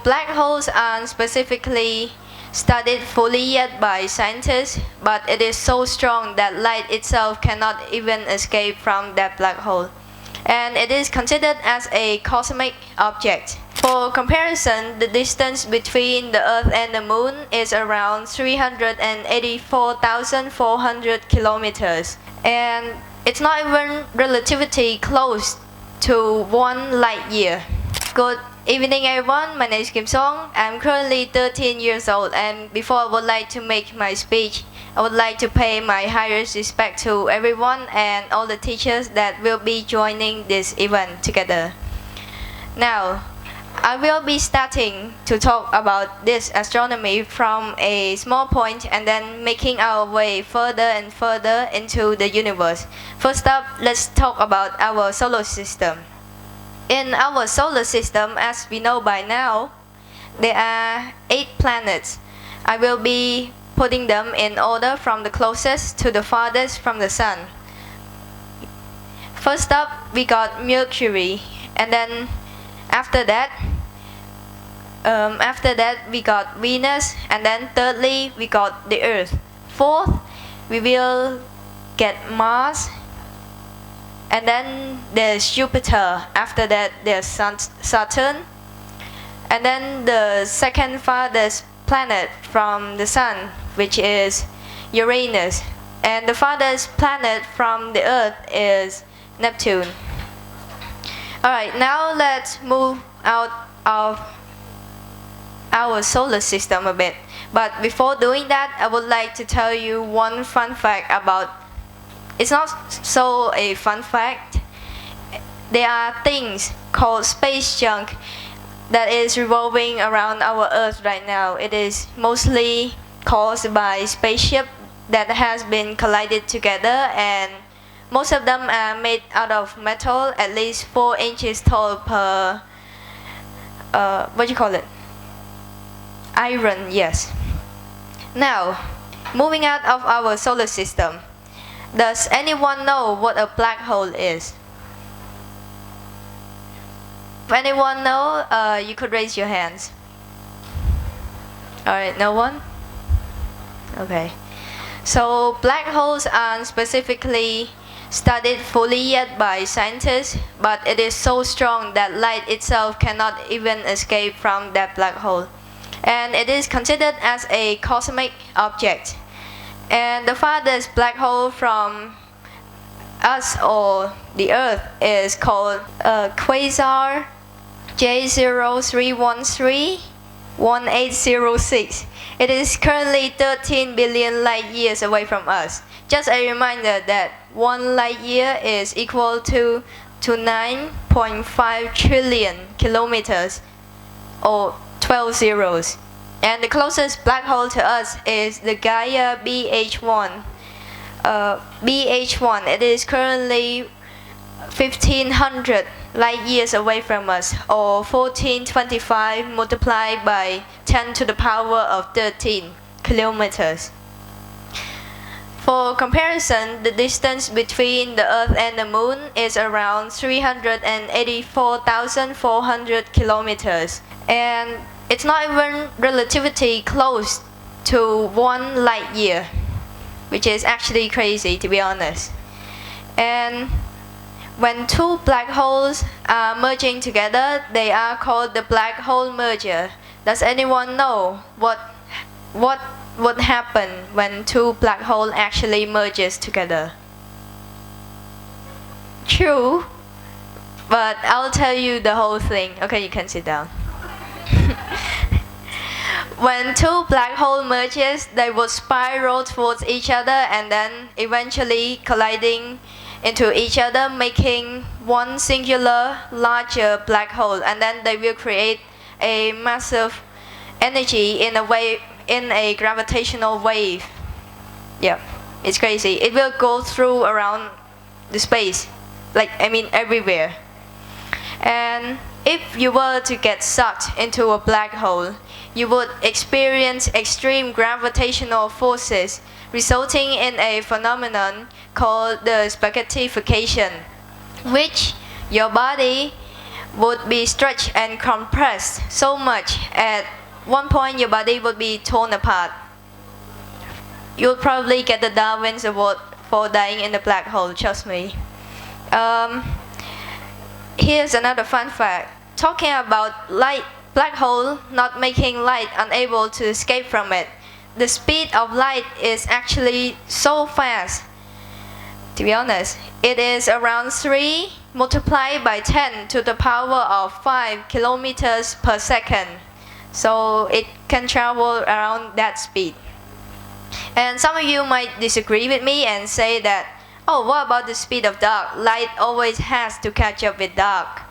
black holes aren't specifically studied fully yet by scientists, but it is so strong that light itself cannot even escape from that black hole. And it is considered as a cosmic object. For comparison, the distance between the Earth and the Moon is around 384,400 kilometers. And it's not even relatively close to 1 light year. Good evening everyone, my name is Kimsorng. I'm currently 13 years old, and before I would like to make my speech, I would like to pay my highest respect to everyone and all the teachers that will be joining this event together. Now, I will be starting to talk about this astronomy from a small point and then making our way further and further into the universe. First up, let's talk about our solar system. In our solar system, as we know by now, there are 8 planets. I will be putting them in order from the closest to the farthest from the Sun. First up, we got Mercury, and then after that we got Venus, and then thirdly we got the Earth. Fourth, we will get Mars, and then there's Jupiter. After that there's Saturn, and then the second farthest planet from the Sun, which is Uranus, and the farthest planet from the Earth is Neptune. Alright, now let's move out of our solar system a bit. But before doing that, I would like to tell you one fun fact about. It's not so a fun fact. There are things called space junk that is revolving around our Earth right now. It is mostly caused by spaceship that has been collided together, and most of them are made out of metal, at least 4 inches tall per iron, yes. Now, moving out of our solar system, does anyone know what a black hole is? If anyone know, you could raise your hands. Alright, no one? Okay. So black holes aren't specifically studied fully yet by scientists, but it is so strong that light itself cannot even escape from that black hole. And it is considered as a cosmic object. And the farthest black hole from us or the Earth is called quasar J03131806. It is currently 13 billion light years away from us. Just a reminder that 1 light year is equal to 9.5 trillion kilometers, or 12 zeros. And the closest black hole to us is the Gaia BH1. BH1, it is currently 1500 light years away from us, or 1425 multiplied by 10 to the power of 13 kilometers. For comparison, the distance between the Earth and the Moon is around 384,400 kilometers. And it's not even relatively close to 1 light year, which is actually crazy, to be honest. And when 2 black holes are merging together, they are called the black hole merger. Does anyone know what would happen when 2 black holes actually merges together? True, but I'll tell you the whole thing. Okay, you can sit down. When 2 black holes merges, they will spiral towards each other and then eventually colliding into each other, making one singular larger black hole, and then they will create a massive energy in a gravitational wave. Yeah, it's crazy. It will go through around the space, everywhere. And if you were to get sucked into a black hole, you would experience extreme gravitational forces, resulting in a phenomenon called the spaghettification, which your body would be stretched and compressed so much at one point your body would be torn apart. You'll probably get the Darwin's Award for dying in the black hole, trust me. Here's another fun fact. Talking about light, black hole not making light unable to escape from it. The speed of light is actually so fast. To be honest, it is around 3 multiplied by 10 to the power of 5 kilometers per second. So it can travel around that speed. And some of you might disagree with me and say that, oh, what about the speed of dark? Light always has to catch up with dark.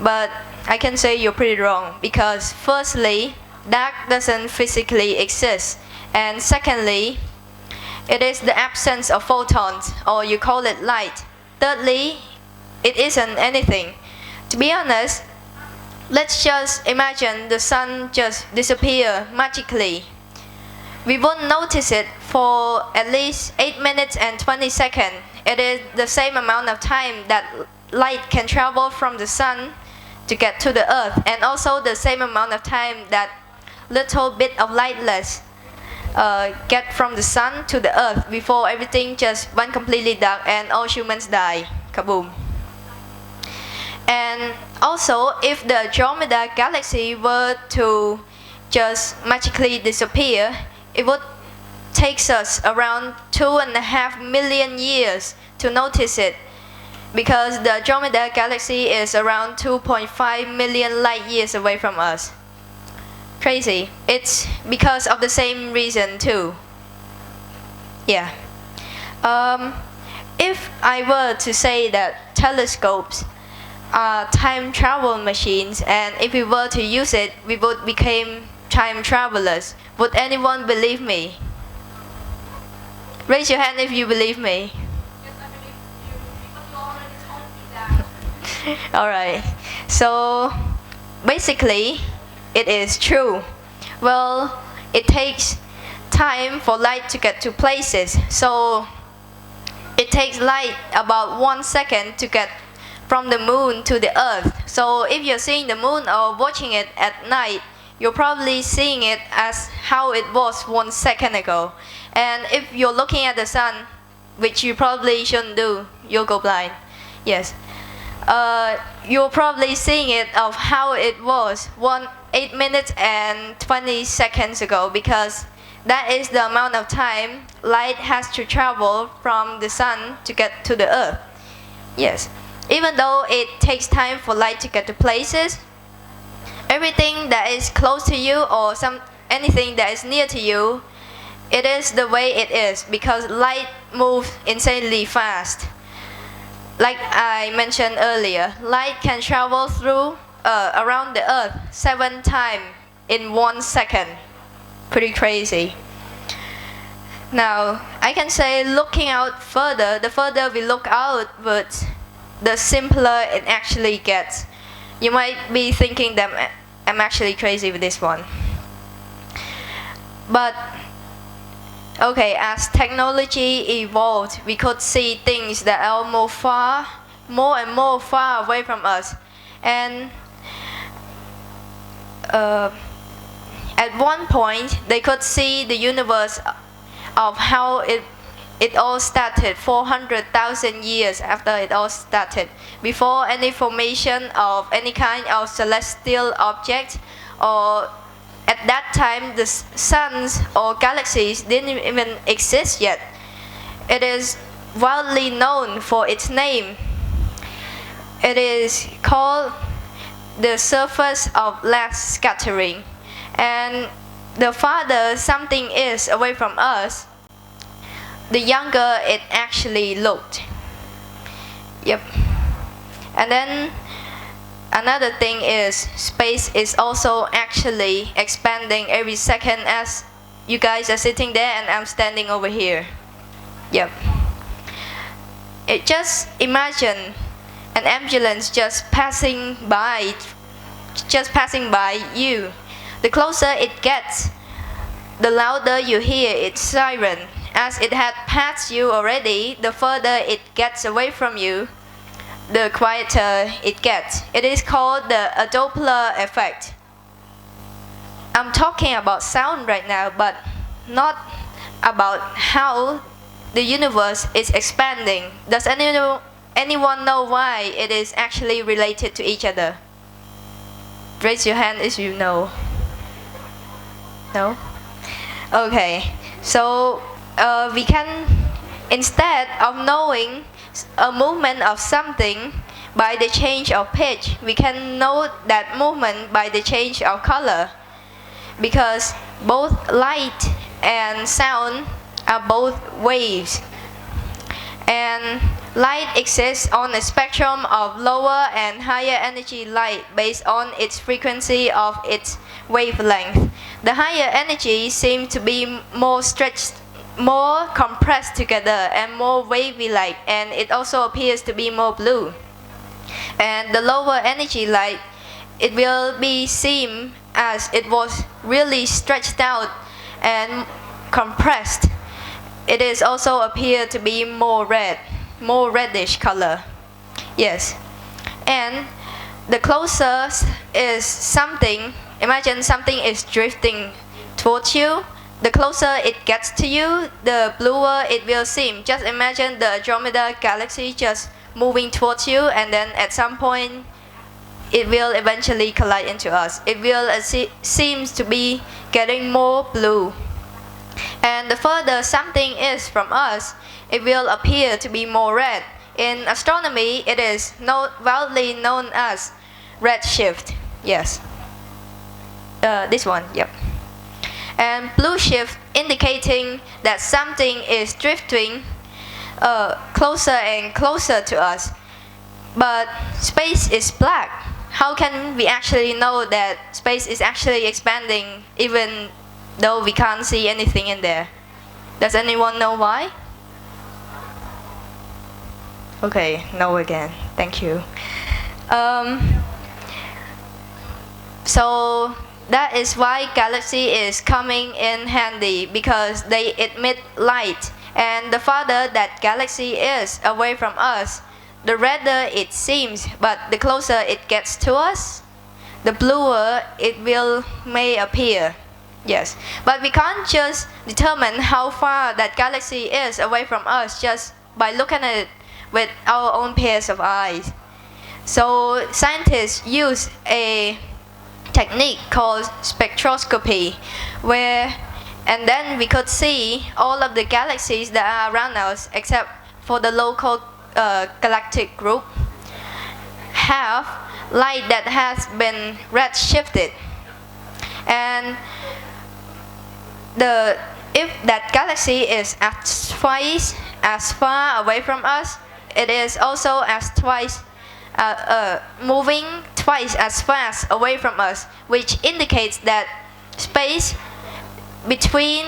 But I can say you're pretty wrong, because firstly, dark doesn't physically exist, and secondly, it is the absence of photons, or you call it light. Thirdly, it isn't anything. To be honest, let's just imagine the sun just disappear magically. We won't notice it for at least 8 minutes and 20 seconds. It is the same amount of time that light can travel from the sun to get to the earth, and also the same amount of time that little bit of lightless get from the sun to the earth before everything just went completely dark and all humans die. Kaboom. And also, if the Andromeda galaxy were to just magically disappear, it would take us around 2.5 million years to notice it, because the Andromeda galaxy is around 2.5 million light years away from us. Crazy. It's because of the same reason too. Yeah. If I were to say that telescopes are time travel machines, and if we were to use it, we would become time travelers, would anyone believe me? Raise your hand if you believe me. Yes, I believe you, because you already told me that. Alright, so basically it is true. Well, it takes time for light to get to places, so it takes light about 1 second to get from the moon to the earth. So if you're seeing the moon or watching it at night, you're probably seeing it as how it was 1 second ago. And if you're looking at the sun, which you probably shouldn't do, you'll go blind. Yes. You're probably seeing it of how it was 8 minutes and 20 seconds ago, because that is the amount of time light has to travel from the sun to get to the earth. Yes. Even though it takes time for light to get to places, everything that is close to you or anything that is near to you, it is the way it is, because light moves insanely fast. Like I mentioned earlier, light can travel through around the earth 7 times in 1 second. Pretty crazy. Now, I can say looking out further, the further we look outwards, the simpler it actually gets. You might be thinking that I'm actually crazy with this one. But okay, as technology evolved, we could see things that are more and more far away from us. And at one point, they could see the universe of how it all started 400,000 years after it all started, before any formation of any kind of celestial object, or at that time the suns or galaxies didn't even exist yet. It is widely known for its name. It is called the surface of last scattering. And the farther something is away from us, the younger it actually looked. Yep. And then another thing is space is also actually expanding every second as you guys are sitting there and I'm standing over here. Yep. Just imagine an ambulance just passing by you. The closer it gets, the louder you hear its siren. As it had passed you already, the further it gets away from you, the quieter it gets. It is called the Doppler effect. I'm talking about sound right now, but not about how the universe is expanding. Does anyone know why it is actually related to each other? Raise your hand if you know. No? Okay, so we can, instead of knowing a movement of something by the change of pitch, we can know that movement by the change of color, because both light and sound are both waves, and light exists on a spectrum of lower and higher energy light based on its frequency of its wavelength. The higher energy seems to be more stretched, more compressed together and more wavy-like, and it also appears to be more blue. And the lower energy light, it will be seen as it was really stretched out and compressed. It is also appear to be more red, more reddish color. Yes. And the closer is something, imagine something is drifting towards you. The closer it gets to you, the bluer it will seem. Just imagine the Andromeda galaxy just moving towards you, and then at some point it will eventually collide into us. It will seems to be getting more blue. And the further something is from us, it will appear to be more red. In astronomy, it is widely known as redshift. Yes. This one, yep. And blue shift indicating that something is drifting closer and closer to us. But space is black. How can we actually know that space is actually expanding even though we can't see anything in there? Does anyone know why? Okay, no again. Thank you. So that is why galaxy is coming in handy, because they emit light, and the farther that galaxy is away from us, the redder it seems, but the closer it gets to us, the bluer it may appear. Yes, but we can't just determine how far that galaxy is away from us just by looking at it with our own pairs of eyes. So scientists use a technique called spectroscopy, and then we could see all of the galaxies that are around us except for the local galactic group have light that has been redshifted. And if that galaxy is twice as far away from us, it is also moving twice as fast away from us, which indicates that space between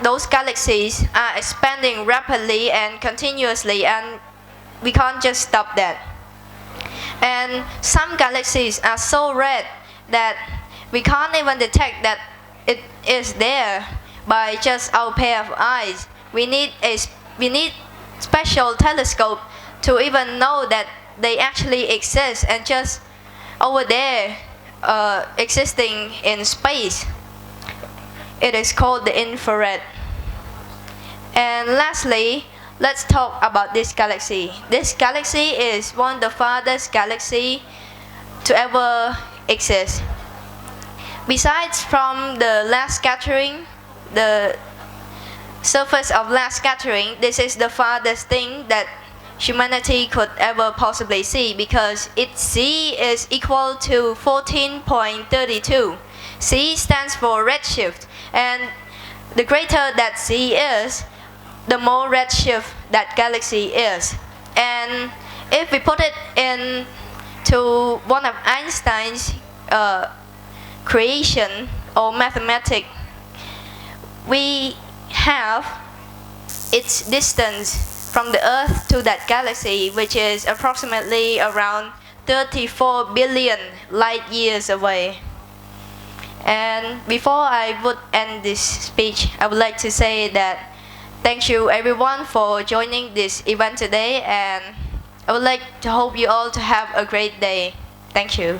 those galaxies are expanding rapidly and continuously, and we can't just stop that. And some galaxies are so red that we can't even detect that it is there by just our pair of eyes. We need special telescope to even know that they actually exist and just over there existing in space. It is called the infrared. And lastly, let's talk about this galaxy. This galaxy is one of the farthest galaxy to ever exist. Besides from the last scattering, the surface of last scattering, this is the farthest thing that humanity could ever possibly see, because its C is equal to 14.32. C stands for redshift, and the greater that C is, the more redshift that galaxy is. And if we put it into one of Einstein's creation or mathematics, we have its distance from the Earth to that galaxy, which is approximately around 34 billion light years away. And before I would end this speech, I would like to say that thank you everyone for joining this event today, and I would like to hope you all to have a great day. Thank you.